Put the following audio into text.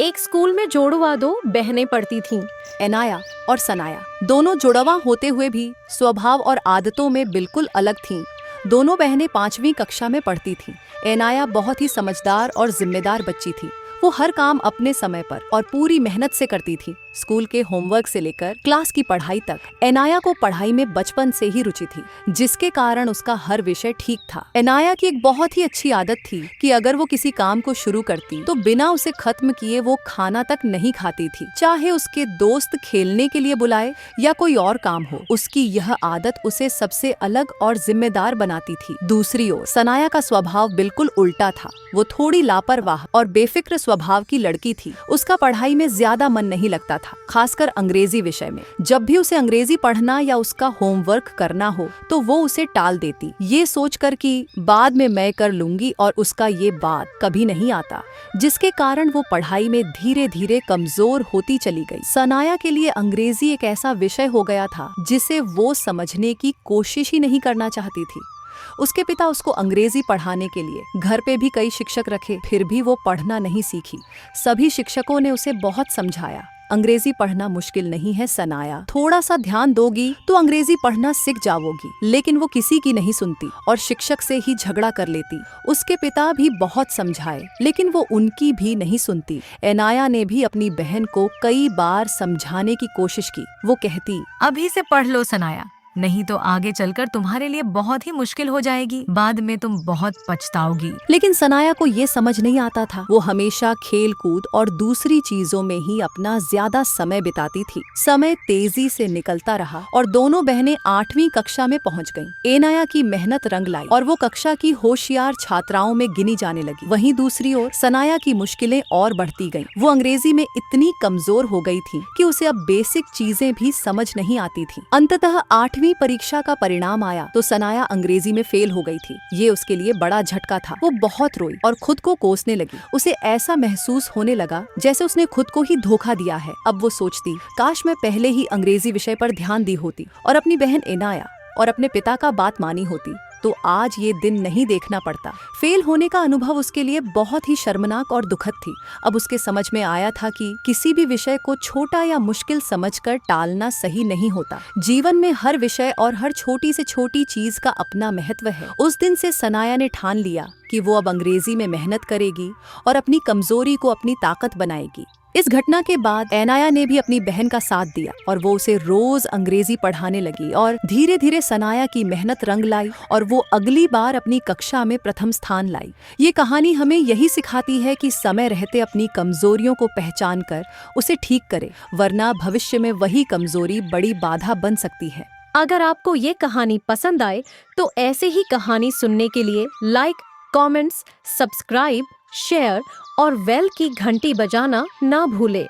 एक स्कूल में जोड़वा दो बहनें पढ़ती थीं। एनाया और सनाया दोनों जुड़वा होते हुए भी स्वभाव और आदतों में बिल्कुल अलग थीं। दोनों बहनें 5वीं कक्षा में पढ़ती थीं। एनाया बहुत ही समझदार और जिम्मेदार बच्ची थी। वो हर काम अपने समय पर और पूरी मेहनत से करती थी। स्कूल के होमवर्क से लेकर क्लास की पढ़ाई तक एनाया को पढ़ाई में बचपन से ही रुचि थी, जिसके कारण उसका हर विषय ठीक था। एनाया की एक बहुत ही अच्छी आदत थी कि अगर वो किसी काम को शुरू करती तो बिना उसे खत्म किए वो खाना तक नहीं खाती थी, चाहे उसके दोस्त खेलने के लिए बुलाए या कोई और काम हो। उसकी यह आदत उसे सबसे अलग और जिम्मेदार बनाती थी। दूसरी ओर सनाया का स्वभाव बिल्कुल उल्टा था। वो थोड़ी लापरवाह और बेफिक्र स्वभाव की लड़की थी। उसका पढ़ाई में ज्यादा मन नहीं लगता था, खासकर अंग्रेजी विषय में। जब भी उसे अंग्रेजी पढ़ना या उसका होमवर्क करना हो तो वो उसे टाल देती, ये सोचकर कि बाद में मैं कर लूंगी, और उसका ये बात कभी नहीं आता, जिसके कारण वो पढ़ाई में धीरे धीरे कमजोर होती चली गई। सनाया के लिए अंग्रेजी एक ऐसा विषय हो गया था जिसे वो समझने की कोशिश ही नहीं करना चाहती थी। उसके पिता उसको अंग्रेजी पढ़ाने के लिए घर पे भी कई शिक्षक रखे, फिर भी वो पढ़ना नहीं सीखी। सभी शिक्षकों ने उसे बहुत समझाया, अंग्रेजी पढ़ना मुश्किल नहीं है सनाया, थोड़ा सा ध्यान दोगी तो अंग्रेजी पढ़ना सीख जाओगी। लेकिन वो किसी की नहीं सुनती और शिक्षक से ही झगड़ा कर लेती। उसके पिता भी बहुत समझाए, लेकिन वो उनकी भी नहीं सुनती। एनाया ने भी अपनी बहन को कई बार समझाने की कोशिश की। वो कहती, अभी से पढ़ लो सनाया, नहीं तो आगे चलकर तुम्हारे लिए बहुत ही मुश्किल हो जाएगी, बाद में तुम बहुत पछताओगी। लेकिन सनाया को ये समझ नहीं आता था। वो हमेशा खेल कूद और दूसरी चीजों में ही अपना ज्यादा समय बिताती थी। समय तेजी से निकलता रहा और दोनों बहनें 8वीं कक्षा में पहुंच गईं। एनाया की मेहनत रंग लाई और वो कक्षा की होशियार छात्राओं में गिनी जाने लगी। वहीं दूसरी ओर सनाया की मुश्किलें और बढ़ती गईं। वो अंग्रेजी में इतनी कमजोर हो गई थी कि उसे अब बेसिक चीजें भी समझ नहीं आती थी। अंततः 8वीं परीक्षा का परिणाम आया तो सनाया अंग्रेजी में फेल हो गई थी। ये उसके लिए बड़ा झटका था। वो बहुत रोई और खुद को कोसने लगी। उसे ऐसा महसूस होने लगा जैसे उसने खुद को ही धोखा दिया है। अब वो सोचती, काश मैं पहले ही अंग्रेजी विषय पर ध्यान दी होती और अपनी बहन एनाया और अपने पिता का बात मानी होती, तो आज ये दिन नहीं देखना पड़ता। फेल होने का अनुभव उसके लिए बहुत ही शर्मनाक और दुखद थी। अब उसके समझ में आया था कि किसी भी विषय को छोटा या मुश्किल समझकर टालना सही नहीं होता। जीवन में हर विषय और हर छोटी से छोटी चीज का अपना महत्व है। उस दिन से सनाया ने ठान लिया कि वो अब अंग्रेजी में मेहनत करेगी और अपनी कमजोरी को अपनी ताकत बनाएगी। इस घटना के बाद एनाया ने भी अपनी बहन का साथ दिया और वो उसे रोज अंग्रेजी पढ़ाने लगी और धीरे धीरे सनाया की मेहनत रंग लाई और वो अगली बार अपनी कक्षा में प्रथम स्थान लाई। ये कहानी हमें यही सिखाती है कि समय रहते अपनी कमजोरियों को पहचान कर उसे ठीक करे, वरना भविष्य में वही कमजोरी बड़ी बाधा बन सकती है। अगर आपको ये कहानी पसंद आए तो ऐसे ही कहानी सुनने के लिए लाइक, कमेंट्स, सब्सक्राइब, शेयर और बेल की घंटी बजाना ना भूले।